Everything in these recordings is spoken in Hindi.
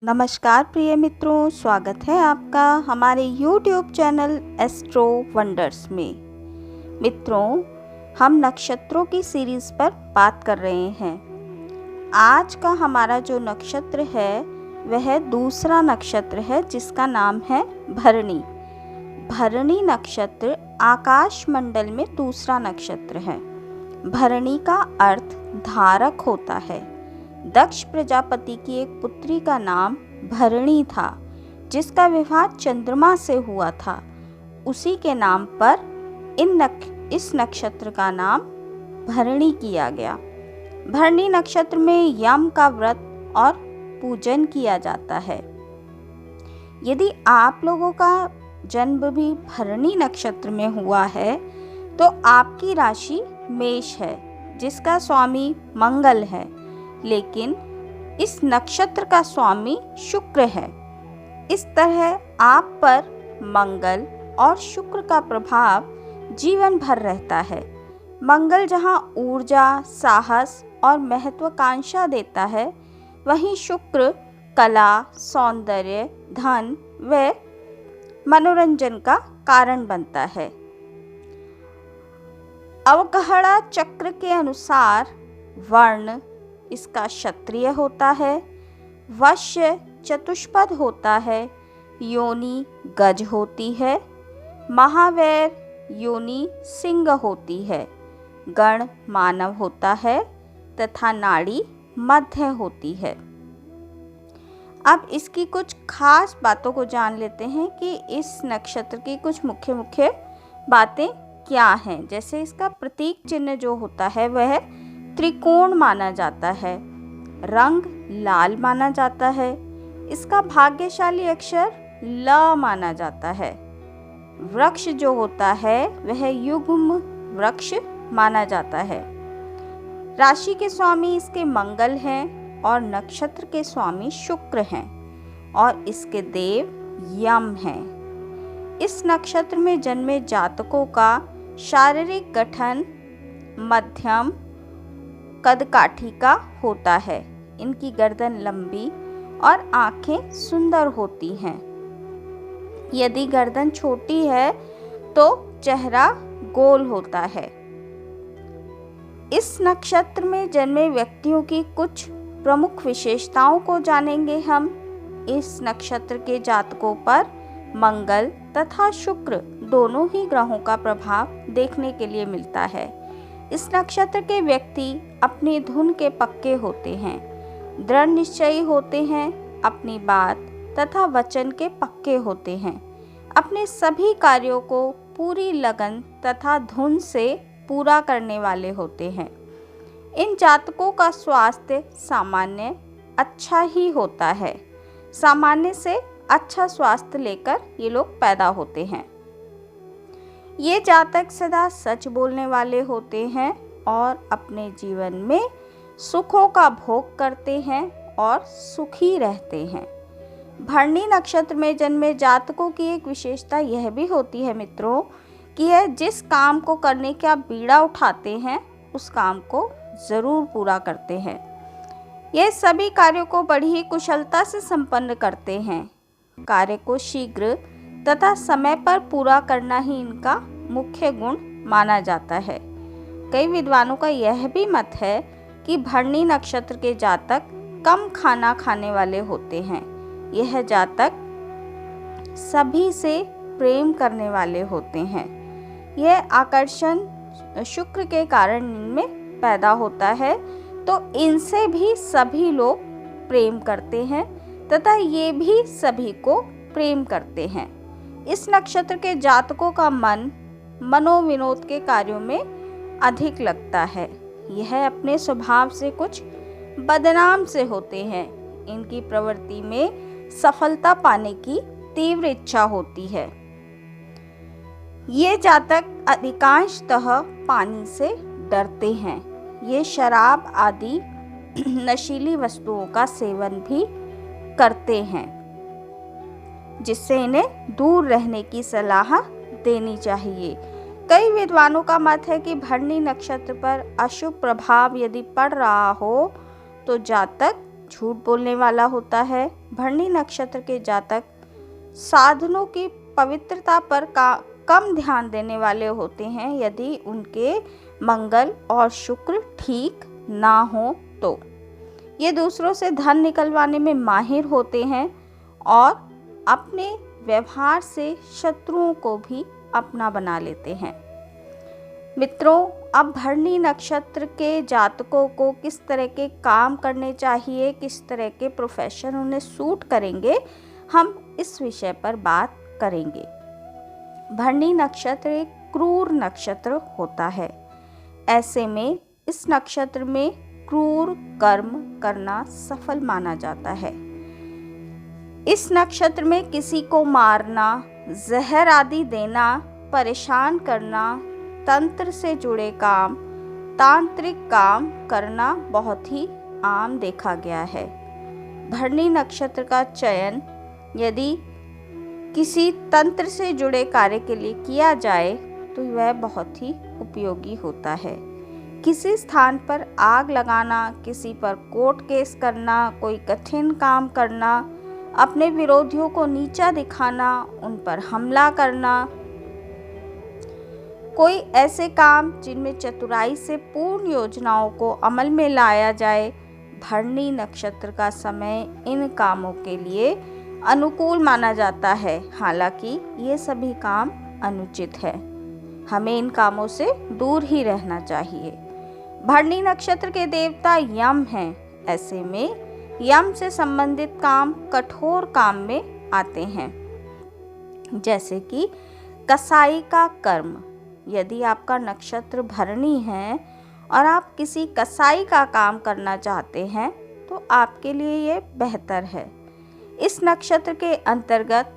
नमस्कार प्रिय मित्रों, स्वागत है आपका हमारे YouTube चैनल एस्ट्रो वंडर्स में। मित्रों, हम नक्षत्रों की सीरीज़ पर बात कर रहे हैं। आज का हमारा जो नक्षत्र है वह दूसरा नक्षत्र है जिसका नाम है भरणी। भरणी नक्षत्र आकाश मंडल में दूसरा नक्षत्र है। भरणी का अर्थ धारक होता है। दक्ष प्रजापति की एक पुत्री का नाम भरणी था, जिसका विवाह चंद्रमा से हुआ था। उसी के नाम पर इस नक्षत्र का नाम भरणी किया गया। भरणी नक्षत्र में यम का व्रत और पूजन किया जाता है। यदि आप लोगों का जन्म भी भरणी नक्षत्र में हुआ है तो आपकी राशि मेष है, जिसका स्वामी मंगल है, लेकिन इस नक्षत्र का स्वामी शुक्र है। इस तरह आप पर मंगल और शुक्र का प्रभाव जीवन भर रहता है। मंगल जहां ऊर्जा, साहस और महत्वाकांक्षा देता है, वहीं शुक्र कला, सौंदर्य, धन व मनोरंजन का कारण बनता है। अवगाहन चक्र के अनुसार वर्ण इसका क्षत्रिय होता है, वश्य चतुष्पद होता है, योनि गज होती है, महावैर योनि सिंह होती है, गण मानव होता है तथा नाड़ी मध्य होती है। अब इसकी कुछ खास बातों को जान लेते हैं कि इस नक्षत्र की कुछ मुख्य मुख्य बातें क्या हैं। जैसे इसका प्रतीक चिन्ह जो होता है वह त्रिकोण माना जाता है, रंग लाल माना जाता है, इसका भाग्यशाली अक्षर ल माना जाता है, वृक्ष जो होता है वह युग्म वृक्ष माना जाता है, राशि के स्वामी इसके मंगल हैं और नक्षत्र के स्वामी शुक्र हैं और इसके देव यम हैं। इस नक्षत्र में जन्मे जातकों का शारीरिक गठन मध्यम कदकाठी का होता है। इनकी गर्दन लंबी और आंखें सुंदर होती हैं। यदि गर्दन छोटी है तो चेहरा गोल होता है। इस नक्षत्र में जन्मे व्यक्तियों की कुछ प्रमुख विशेषताओं को जानेंगे हम। इस नक्षत्र के जातकों पर मंगल तथा शुक्र दोनों ही ग्रहों का प्रभाव देखने के लिए मिलता है। इस नक्षत्र के व्यक्ति अपनी धुन के पक्के होते हैं, दृढ़ निश्चयी होते हैं, अपनी बात तथा वचन के पक्के होते हैं, अपने सभी कार्यों को पूरी लगन तथा धुन से पूरा करने वाले होते हैं। इन जातकों का स्वास्थ्य सामान्य अच्छा ही होता है। सामान्य से अच्छा स्वास्थ्य लेकर ये लोग पैदा होते हैं। ये जातक सदा सच बोलने वाले होते हैं और अपने जीवन में सुखों का भोग करते हैं और सुखी रहते हैं। भरणी नक्षत्र में जन्मे जातकों की एक विशेषता यह भी होती है मित्रों कि यह जिस काम को करने का बीड़ा उठाते हैं उस काम को ज़रूर पूरा करते हैं। यह सभी कार्यों को बड़ी ही कुशलता से संपन्न करते हैं। कार्य को शीघ्र तथा समय पर पूरा करना ही इनका मुख्य गुण माना जाता है। कई विद्वानों का यह भी मत है कि भरणी नक्षत्र के जातक कम खाना खाने वाले होते हैं। यह जातक सभी से प्रेम करने वाले होते हैं। यह आकर्षण शुक्र के कारण इनमें पैदा होता है, तो इनसे भी सभी लोग प्रेम करते हैं तथा ये भी सभी को प्रेम करते हैं। इस नक्षत्र के जातकों का मन मनोविनोद के कार्यों में अधिक लगता है। यह अपने स्वभाव से कुछ बदनाम से होते हैं। इनकी प्रवृत्ति में सफलता पाने की तीव्र इच्छा होती है। ये जातक अधिकांशतः पानी से डरते हैं। ये शराब आदि नशीली वस्तुओं का सेवन भी करते हैं, जिससे इन्हें दूर रहने की सलाह देनी चाहिए। कई विद्वानों का मत है कि भरणी नक्षत्र पर अशुभ प्रभाव यदि पड़ रहा हो तो जातक झूठ बोलने वाला होता है। भरणी नक्षत्र के जातक साधनों की पवित्रता पर कम ध्यान देने वाले होते हैं यदि उनके मंगल और शुक्र ठीक ना हो तो। ये दूसरों से धन निकलवाने में माहिर होते हैं और अपने व्यवहार से शत्रुओं को भी अपना बना लेते हैं। मित्रों, अब भरणी नक्षत्र के जातकों को किस तरह के काम करने चाहिए, किस तरह के प्रोफेशन उन्हें सूट करेंगे, हम इस विषय पर बात करेंगे। भरणी नक्षत्र एक क्रूर नक्षत्र होता है। ऐसे में इस नक्षत्र में क्रूर कर्म करना सफल माना जाता है। इस नक्षत्र में किसी को मारना, जहर आदि देना, परेशान करना, तंत्र से जुड़े काम, तांत्रिक काम करना बहुत ही आम देखा गया है। भरणी नक्षत्र का चयन यदि किसी तंत्र से जुड़े कार्य के लिए किया जाए तो वह बहुत ही उपयोगी होता है। किसी स्थान पर आग लगाना, किसी पर कोर्ट केस करना, कोई कठिन काम करना, अपने विरोधियों को नीचा दिखाना, उन पर हमला करना, कोई ऐसे काम जिनमें चतुराई से पूर्ण योजनाओं को अमल में लाया जाए, भरणी नक्षत्र का समय इन कामों के लिए अनुकूल माना जाता है। हालांकि ये सभी काम अनुचित है, हमें इन कामों से दूर ही रहना चाहिए। भरणी नक्षत्र के देवता यम हैं। ऐसे में यम से संबंधित काम कठोर काम में आते हैं, जैसे कि कसाई का कर्म। यदि आपका नक्षत्र भरणी है और आप किसी कसाई का काम करना चाहते हैं तो आपके लिए ये बेहतर है। इस नक्षत्र के अंतर्गत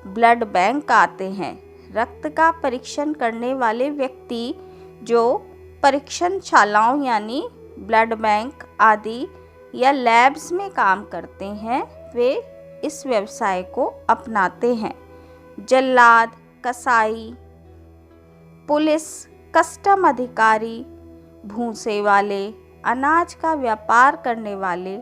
ब्लड बैंक आते हैं। रक्त का परीक्षण करने वाले व्यक्ति जो परीक्षणशालाओं यानी ब्लड बैंक आदि या लैब्स में काम करते हैं, वे इस व्यवसाय को अपनाते हैं। जल्लाद, कसाई, पुलिस, कस्टम अधिकारी, भूसे वाले, अनाज का व्यापार करने वाले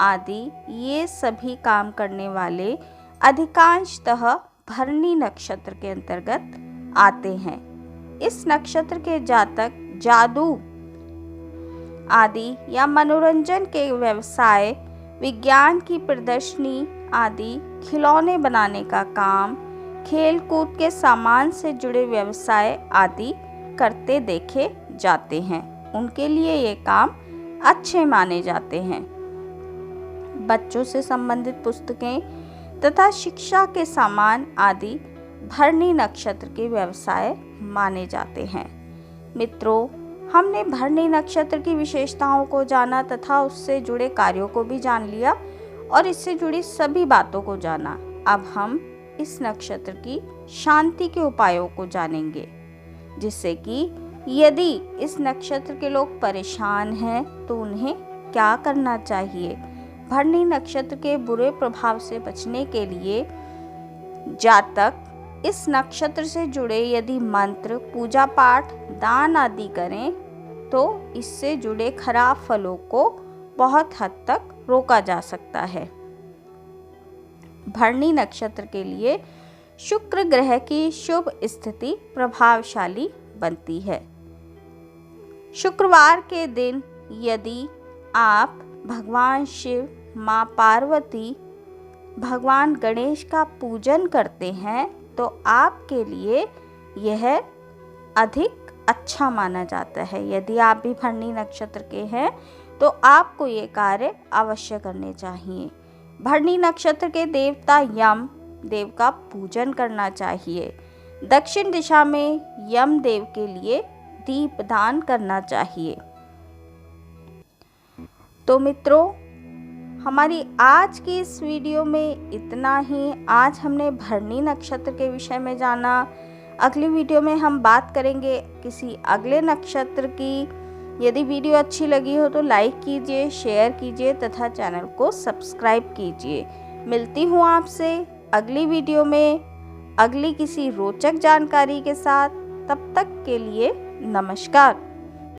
आदि ये सभी काम करने वाले अधिकांशतः भरणी नक्षत्र के अंतर्गत आते हैं। इस नक्षत्र के जातक जादू आदि या मनोरंजन के व्यवसाय, विज्ञान की प्रदर्शनी आदि, खिलौने बनाने का काम, खेल कूद के सामान से जुड़े व्यवसाय आदि करते देखे जाते हैं। उनके लिए ये काम अच्छे माने जाते हैं। बच्चों से संबंधित पुस्तकें तथा शिक्षा के सामान आदि भरणी नक्षत्र के व्यवसाय माने जाते हैं। मित्रों, हमने भरणी नक्षत्र की विशेषताओं को जाना तथा उससे जुड़े कार्यों को भी जान लिया और इससे जुड़ी सभी बातों को जाना। अब हम इस नक्षत्र की शांति के उपायों को जानेंगे, जिससे कि यदि इस नक्षत्र के लोग परेशान हैं तो उन्हें क्या करना चाहिए। भरणी नक्षत्र के बुरे प्रभाव से बचने के लिए जातक इस नक्षत्र से जुड़े यदि मंत्र, पूजा पाठ, दान आदि करें तो इससे जुड़े खराब फलों को बहुत हद तक रोका जा सकता है। भरणी नक्षत्र के लिए शुक्र ग्रह की शुभ स्थिति प्रभावशाली बनती है। शुक्रवार के दिन यदि आप भगवान शिव, माँ पार्वती, भगवान गणेश का पूजन करते हैं तो आपके लिए यह अधिक अच्छा माना जाता है। यदि आप भी भरणी नक्षत्र के हैं तो आपको ये कार्य अवश्य करने चाहिए। भरणी नक्षत्र के देवता यम देव का पूजन करना चाहिए। दक्षिण दिशा में यम देव के लिए दीप दान करना चाहिए। तो मित्रों, हमारी आज की इस वीडियो में इतना ही। आज हमने भरणी नक्षत्र के विषय में जाना। अगली वीडियो में हम बात करेंगे किसी अगले नक्षत्र की। यदि वीडियो अच्छी लगी हो तो लाइक कीजिए, शेयर कीजिए तथा चैनल को सब्सक्राइब कीजिए। मिलती हूँ आपसे अगली वीडियो में अगली किसी रोचक जानकारी के साथ। तब तक के लिए नमस्कार।